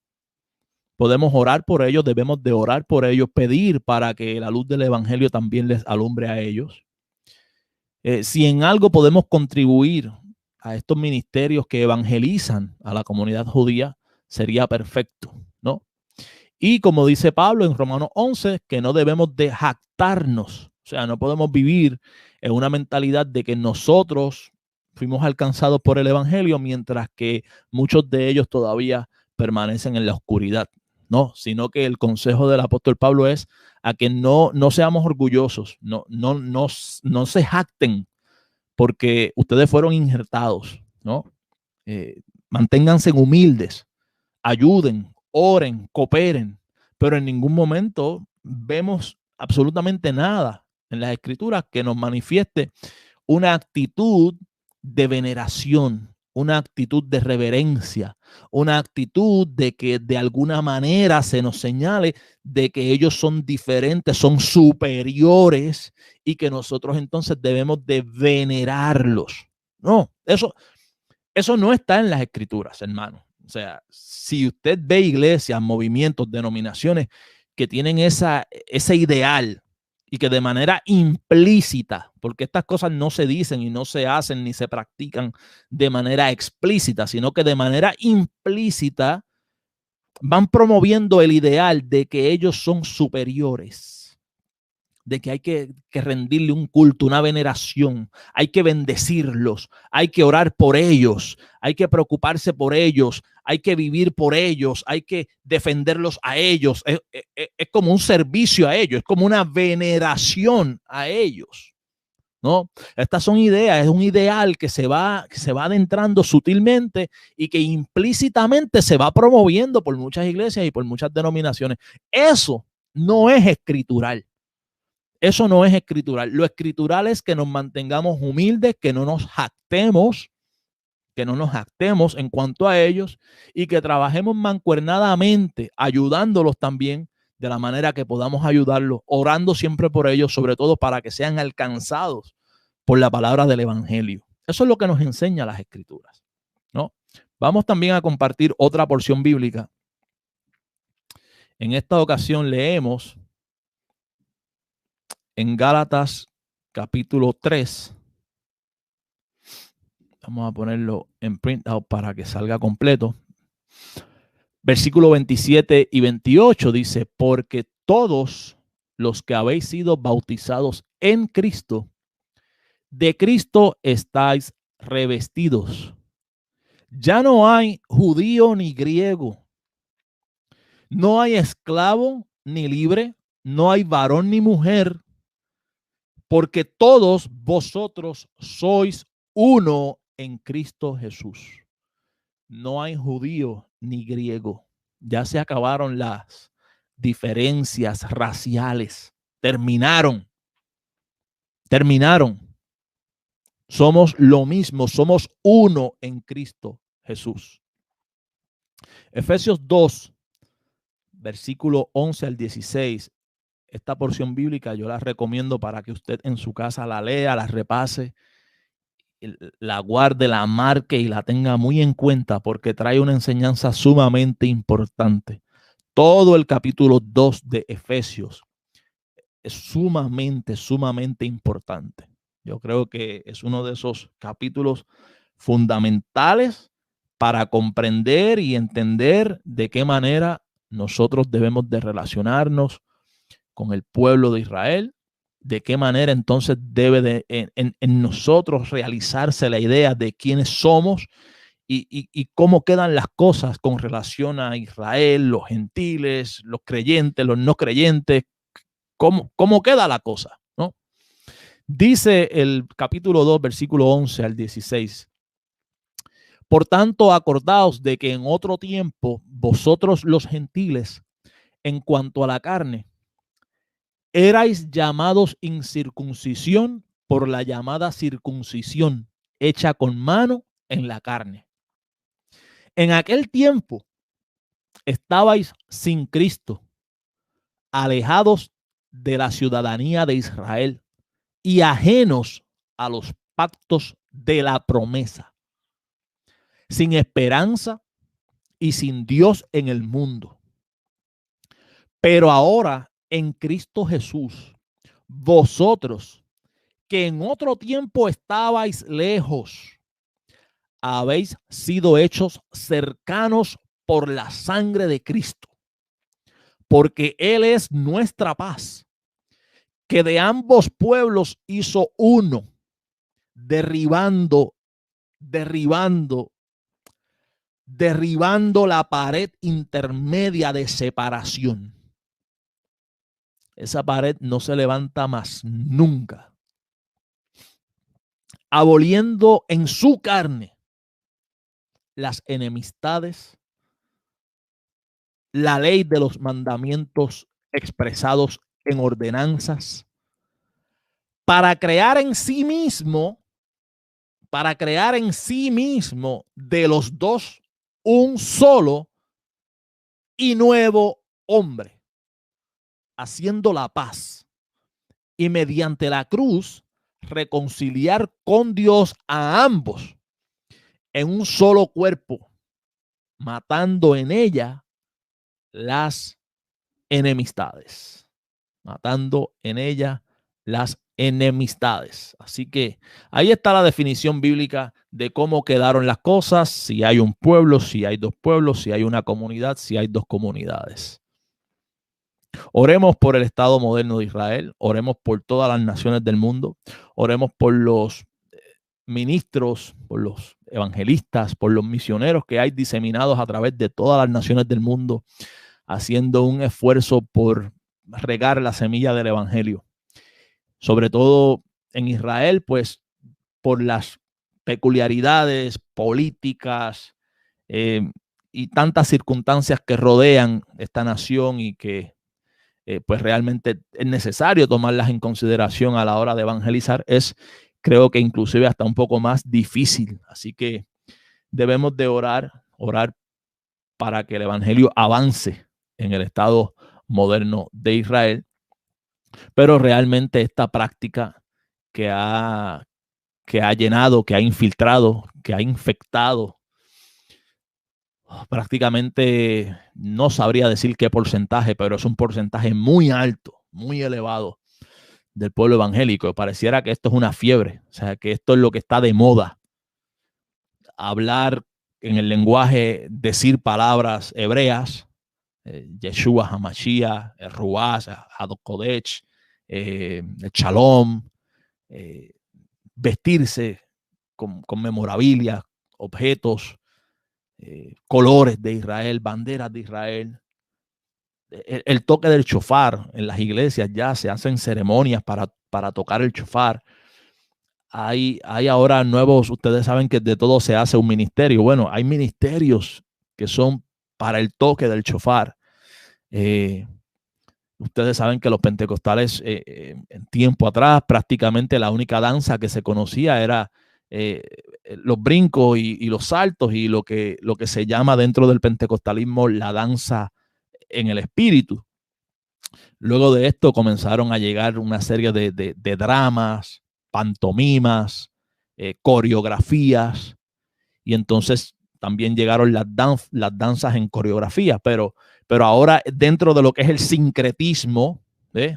Podemos orar por ellos, debemos de orar por ellos, pedir para que la luz del evangelio también les alumbre a ellos. Si en algo podemos contribuir a estos ministerios que evangelizan a la comunidad judía, sería perfecto, ¿no? Y como dice Pablo en Romanos 11, que no debemos de jactarnos, o sea, no podemos vivir en una mentalidad de que nosotros fuimos alcanzados por el evangelio, mientras que muchos de ellos todavía permanecen en la oscuridad, no, sino que el consejo del apóstol Pablo es a que no seamos orgullosos, no se jacten, porque ustedes fueron injertados, ¿no? Manténganse humildes, ayuden, oren, cooperen, pero en ningún momento vemos absolutamente nada en las escrituras que nos manifieste una actitud de veneración, una actitud de reverencia, una actitud de que de alguna manera se nos señale de que ellos son diferentes, son superiores y que nosotros entonces debemos de venerarlos. No, eso no está en las escrituras, hermano. O sea, si usted ve iglesias, movimientos, denominaciones que tienen ese ideal y que de manera implícita, porque estas cosas no se dicen y no se hacen ni se practican de manera explícita, sino que de manera implícita van promoviendo el ideal de que ellos son superiores, de que hay que rendirle un culto, una veneración, hay que bendecirlos, hay que orar por ellos, hay que preocuparse por ellos, hay que vivir por ellos, hay que defenderlos a ellos. Es como un servicio a ellos, es como una veneración a ellos. ¿no? Estas son ideas, es un ideal que se va adentrando sutilmente y que implícitamente se va promoviendo por muchas iglesias y por muchas denominaciones. Eso no es escritural. Eso no es escritural. Lo escritural es que nos mantengamos humildes, que no nos jactemos en cuanto a ellos y que trabajemos mancuernadamente, ayudándolos también de la manera que podamos ayudarlos, orando siempre por ellos, sobre todo para que sean alcanzados por la palabra del evangelio. Eso es lo que nos enseña las escrituras, ¿no? Vamos también a compartir otra porción bíblica. En esta ocasión leemos en Gálatas capítulo 3. Vamos a ponerlo en printout para que salga completo. Versículo 27 y 28 dice, porque todos los que habéis sido bautizados en Cristo, de Cristo estáis revestidos. Ya no hay judío ni griego, no hay esclavo ni libre, no hay varón ni mujer, porque todos vosotros sois uno en Cristo Jesús. No hay judío ni griego. Ya se acabaron las diferencias raciales. Terminaron. Somos lo mismo, somos uno en Cristo Jesús. Efesios 2, versículo 11 al 16. Esta porción bíblica yo la recomiendo para que usted en su casa la lea, la repase, la guarde, la marque y la tenga muy en cuenta porque trae una enseñanza sumamente importante. Todo el capítulo 2 de Efesios es sumamente importante. Yo creo que es uno de esos capítulos fundamentales para comprender y entender de qué manera nosotros debemos de relacionarnos con el pueblo de Israel, de qué manera entonces debe de en nosotros realizarse la idea de quiénes somos y cómo quedan las cosas con relación a Israel, los gentiles, los creyentes, los no creyentes, cómo queda la cosa, ¿no? Dice el capítulo 2, versículo 11 al 16. Por tanto, acordaos de que en otro tiempo vosotros los gentiles, en cuanto a la carne, erais llamados incircuncisión por la llamada circuncisión hecha con mano en la carne. En aquel tiempo estabais sin Cristo, alejados de la ciudadanía de Israel y ajenos a los pactos de la promesa, sin esperanza y sin Dios en el mundo. Pero ahora en Cristo Jesús, vosotros que en otro tiempo estabais lejos, habéis sido hechos cercanos por la sangre de Cristo, porque Él es nuestra paz, que de ambos pueblos hizo uno, derribando la pared intermedia de separación. Esa pared no se levanta más nunca. Aboliendo en su carne las enemistades, la ley de los mandamientos expresados en ordenanzas, para crear en sí mismo de los dos un solo y nuevo hombre, haciendo la paz y mediante la cruz reconciliar con Dios a ambos en un solo cuerpo, matando en ella las enemistades. Así que ahí está la definición bíblica de cómo quedaron las cosas, si hay un pueblo, si hay dos pueblos, si hay una comunidad, si hay dos comunidades. Oremos por el Estado moderno de Israel, oremos por todas las naciones del mundo, oremos por los ministros, por los evangelistas, por los misioneros que hay diseminados a través de todas las naciones del mundo, haciendo un esfuerzo por regar la semilla del evangelio. Sobre todo en Israel, pues por las peculiaridades políticas y tantas circunstancias que rodean esta nación y que pues realmente es necesario tomarlas en consideración a la hora de evangelizar, creo que inclusive hasta un poco más difícil. Así que debemos de orar para que el evangelio avance en el estado moderno de Israel, pero realmente esta práctica que ha llenado, que ha infiltrado, que ha infectado, prácticamente no sabría decir qué porcentaje, pero es un porcentaje muy alto, muy elevado del pueblo evangélico. Pareciera que esto es una fiebre, o sea, que esto es lo que está de moda. Hablar en el lenguaje, decir palabras hebreas, Yeshua, Hamashiach, Ruach, Hadokodech, Shalom, vestirse con memorabilia, objetos, colores de Israel, banderas de Israel. El toque del shofar en las iglesias, ya se hacen ceremonias para tocar el shofar. Hay ahora nuevos, ustedes saben que de todo se hace un ministerio. Bueno, hay ministerios que son para el toque del shofar. Ustedes saben que los pentecostales en tiempo atrás prácticamente la única danza que se conocía era los brincos y los saltos y lo que se llama dentro del pentecostalismo la danza en el espíritu. Luego de esto comenzaron a llegar una serie de dramas, pantomimas, coreografías, y entonces también llegaron las danzas en coreografía, pero ahora dentro de lo que es el sincretismo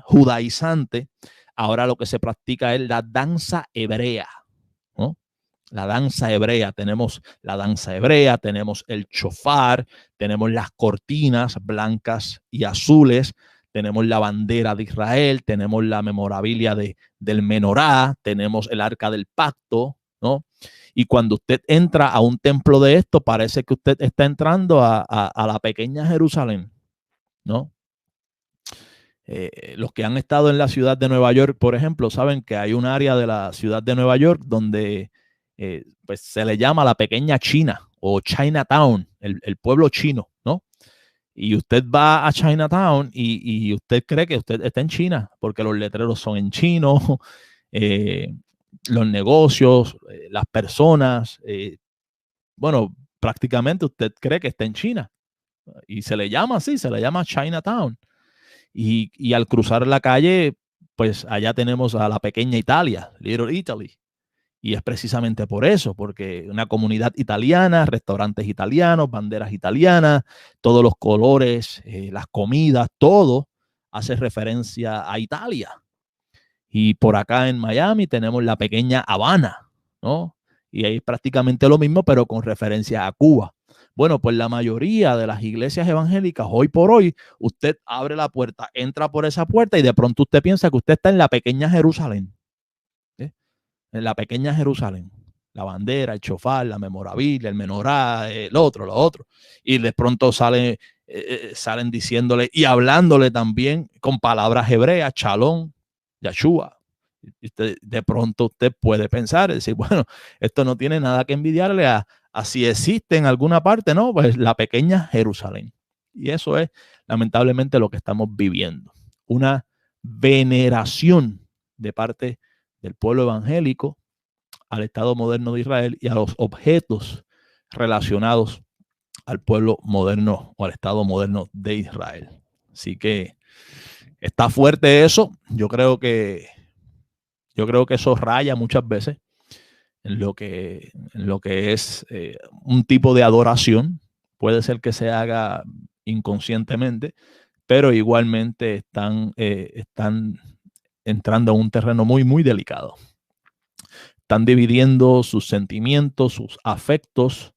judaizante, ahora lo que se practica es la danza hebrea, ¿no? La danza hebrea, tenemos la danza hebrea, tenemos el shofar, tenemos las cortinas blancas y azules, tenemos la bandera de Israel, tenemos la memorabilia del menorá, tenemos el arca del pacto, ¿no? Y cuando usted entra a un templo de esto, parece que usted está entrando a la pequeña Jerusalén, ¿no? Los que han estado en la ciudad de Nueva York, por ejemplo, saben que hay un área de la ciudad de Nueva York donde pues se le llama la pequeña China o Chinatown, el pueblo chino, ¿no? Y usted va a Chinatown y usted cree que usted está en China porque los letreros son en chino, los negocios, las personas, bueno, prácticamente usted cree que está en China y se le llama así, se le llama Chinatown. Y al cruzar la calle, pues allá tenemos a la pequeña Italia, Little Italy. Y es precisamente por eso, porque una comunidad italiana, restaurantes italianos, banderas italianas, todos los colores, las comidas, todo hace referencia a Italia. Y por acá en Miami tenemos la pequeña Habana, ¿no? Y ahí es prácticamente lo mismo, pero con referencia a Cuba. Bueno, pues la mayoría de las iglesias evangélicas, hoy por hoy, usted abre la puerta, entra por esa puerta y de pronto usted piensa que usted está en la pequeña Jerusalén. En la pequeña Jerusalén. La bandera, el shofar, la memorabilia, el menorá, lo otro. Y de pronto salen diciéndole y hablándole también con palabras hebreas, Shalom, Yeshua. De pronto usted puede pensar, decir, bueno, esto no tiene nada que envidiarle a si existe en alguna parte, no, pues la pequeña Jerusalén. Y eso es lamentablemente lo que estamos viviendo. Una veneración de parte del pueblo evangélico al Estado moderno de Israel y a los objetos relacionados al pueblo moderno o al Estado moderno de Israel. Así que está fuerte eso. Yo creo que eso raya muchas veces en lo que es un tipo de adoración. Puede ser que se haga inconscientemente, pero igualmente están entrando a un terreno muy, muy delicado. Están dividiendo sus sentimientos, sus afectos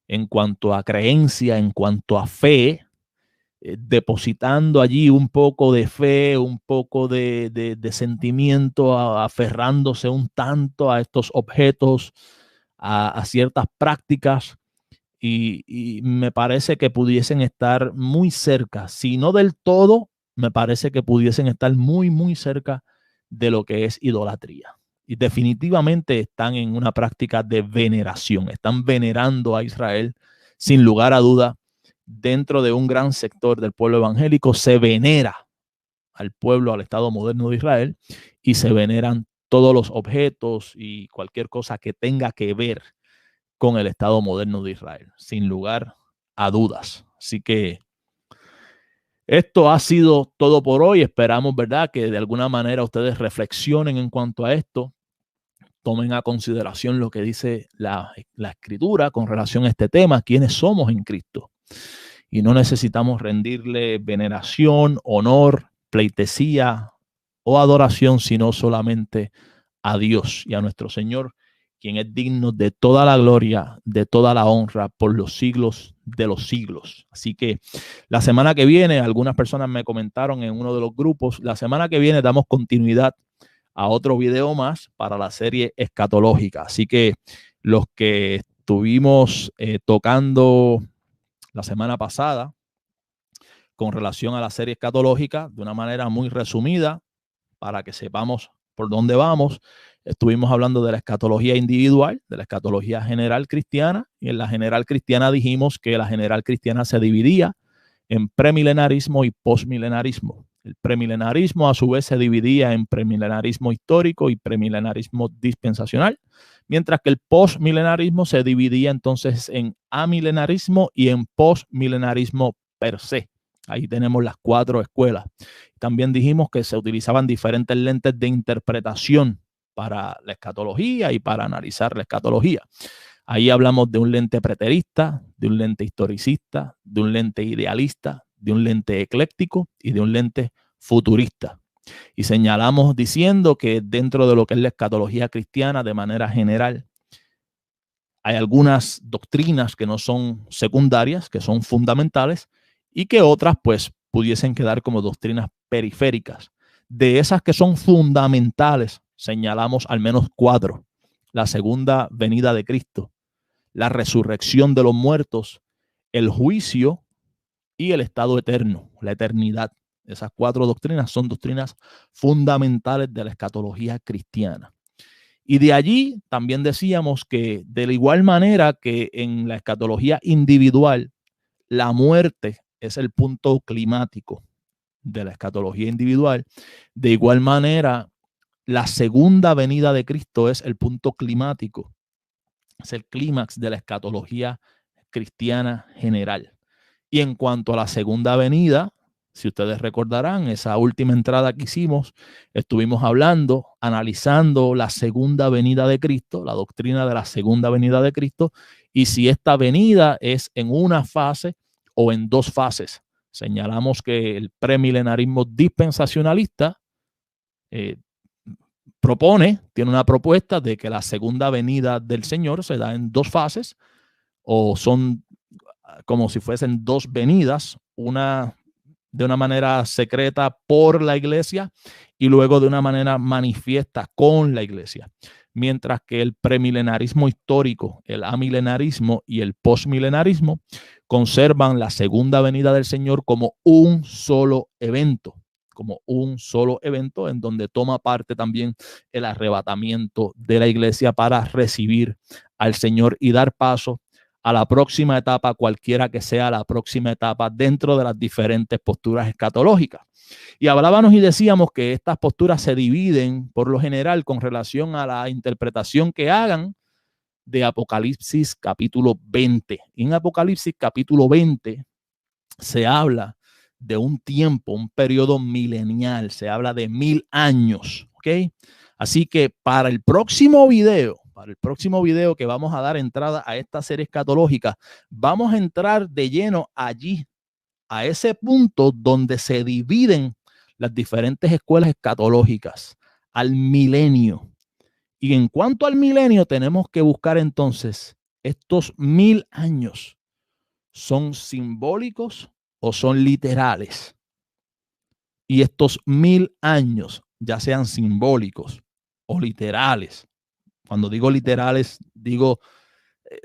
en cuanto a creencia, en cuanto a fe, depositando allí un poco de fe, un poco de sentimiento, aferrándose un tanto a estos objetos, a ciertas prácticas, y me parece que pudiesen estar muy cerca, si no del todo, me parece que pudiesen estar muy, muy cerca de lo que es idolatría. y definitivamente están en una práctica de veneración. Están venerando a Israel sin lugar a duda. Dentro de un gran sector del pueblo evangélico se venera al pueblo, al Estado moderno de Israel, y se veneran todos los objetos y cualquier cosa que tenga que ver con el Estado moderno de Israel, sin lugar a dudas. Así que esto ha sido todo por hoy. Esperamos, ¿verdad?, que de alguna manera ustedes reflexionen en cuanto a esto, tomen a consideración lo que dice la Escritura con relación a este tema, quiénes somos en Cristo. Y no necesitamos rendirle veneración, honor, pleitesía o adoración, sino solamente a Dios y a nuestro Señor, quien es digno de toda la gloria, de toda la honra por los siglos de los siglos. Así que la semana que viene, algunas personas me comentaron en uno de los grupos, la semana que viene damos continuidad a otro video más para la serie escatológica. Así que los que estuvimos tocando la semana pasada con relación a la serie escatológica, de una manera muy resumida, para que sepamos por dónde vamos, estuvimos hablando de la escatología individual, de la escatología general cristiana, y en la general cristiana dijimos que la general cristiana se dividía en premilenarismo y postmilenarismo. El premilenarismo a su vez se dividía en premilenarismo histórico y premilenarismo dispensacional, mientras que el postmilenarismo se dividía entonces en amilenarismo y en postmilenarismo per se. Ahí tenemos las 4 escuelas. También dijimos que se utilizaban diferentes lentes de interpretación para la escatología y para analizar la escatología. Ahí hablamos de un lente preterista, de un lente historicista, de un lente idealista, de un lente ecléctico y de un lente futurista. Y señalamos diciendo que dentro de lo que es la escatología cristiana, de manera general, hay algunas doctrinas que no son secundarias, que son fundamentales, y que otras pues pudiesen quedar como doctrinas periféricas. De esas que son fundamentales, señalamos al menos 4. La segunda venida de Cristo, la resurrección de los muertos, el juicio y el estado eterno, la eternidad. Esas 4 doctrinas son doctrinas fundamentales de la escatología cristiana. Y de allí también decíamos que de la igual manera que en la escatología individual, la muerte es el punto climático de la escatología individual, de igual manera la segunda venida de Cristo es el punto climático, es el clímax de la escatología cristiana general. Y en cuanto a la segunda venida, si ustedes recordarán, esa última entrada que hicimos, estuvimos hablando, analizando la segunda venida de Cristo, la doctrina de la segunda venida de Cristo, y si esta venida es en una fase o en 2 fases. Señalamos que el premilenarismo dispensacionalista tiene una propuesta de que la segunda venida del Señor se da en 2 fases, o son como si fuesen 2 venidas, una de una manera secreta por la iglesia y luego de una manera manifiesta con la iglesia. Mientras que el premilenarismo histórico, el amilenarismo y el postmilenarismo conservan la segunda venida del Señor como un solo evento, en donde toma parte también el arrebatamiento de la iglesia para recibir al Señor y dar paso a la próxima etapa, cualquiera que sea la próxima etapa dentro de las diferentes posturas escatológicas. Y hablábamos y decíamos que estas posturas se dividen por lo general con relación a la interpretación que hagan de Apocalipsis capítulo 20. En Apocalipsis capítulo 20 se habla de un tiempo, un periodo milenial, se habla de 1000 años, ¿ok? Así que para el próximo video que vamos a dar entrada a esta serie escatológica, vamos a entrar de lleno allí, a ese punto donde se dividen las diferentes escuelas escatológicas, al milenio. Y en cuanto al milenio, tenemos que buscar entonces estos 1000 años. ¿Son simbólicos o son literales? Y estos 1000 años, ya sean simbólicos o literales, cuando digo literales, digo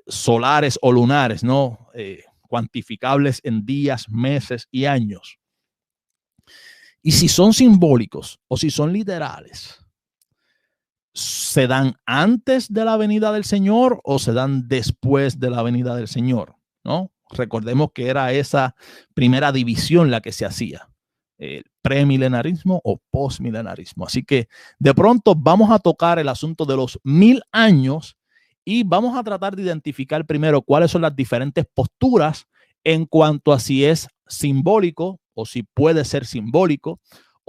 solares o lunares, no cuantificables en días, meses y años. Y si son simbólicos o si son literales, ¿Se dan antes de la venida del Señor o se dan después de la venida del Señor? ¿No? Recordemos que era esa primera división la que se hacía, el premilenarismo o postmilenarismo. Así que de pronto vamos a tocar el asunto de los 1000 años y vamos a tratar de identificar primero cuáles son las diferentes posturas en cuanto a si es simbólico o si puede ser simbólico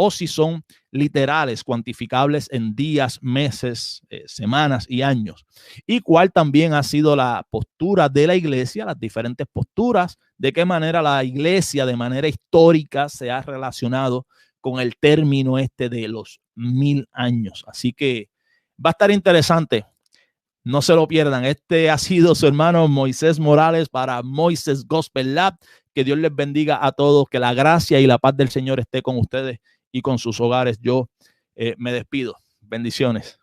o si son literales, cuantificables en días, meses, semanas y años. Y cuál también ha sido la postura de la iglesia, las diferentes posturas, de qué manera la iglesia de manera histórica se ha relacionado con el término este de los 1000 años. Así que va a estar interesante. No se lo pierdan. Este ha sido su hermano Moisés Morales para Moisés Gospel Lab. Que Dios les bendiga a todos. Que la gracia y la paz del Señor esté con ustedes y con sus hogares. Yo me despido. Bendiciones.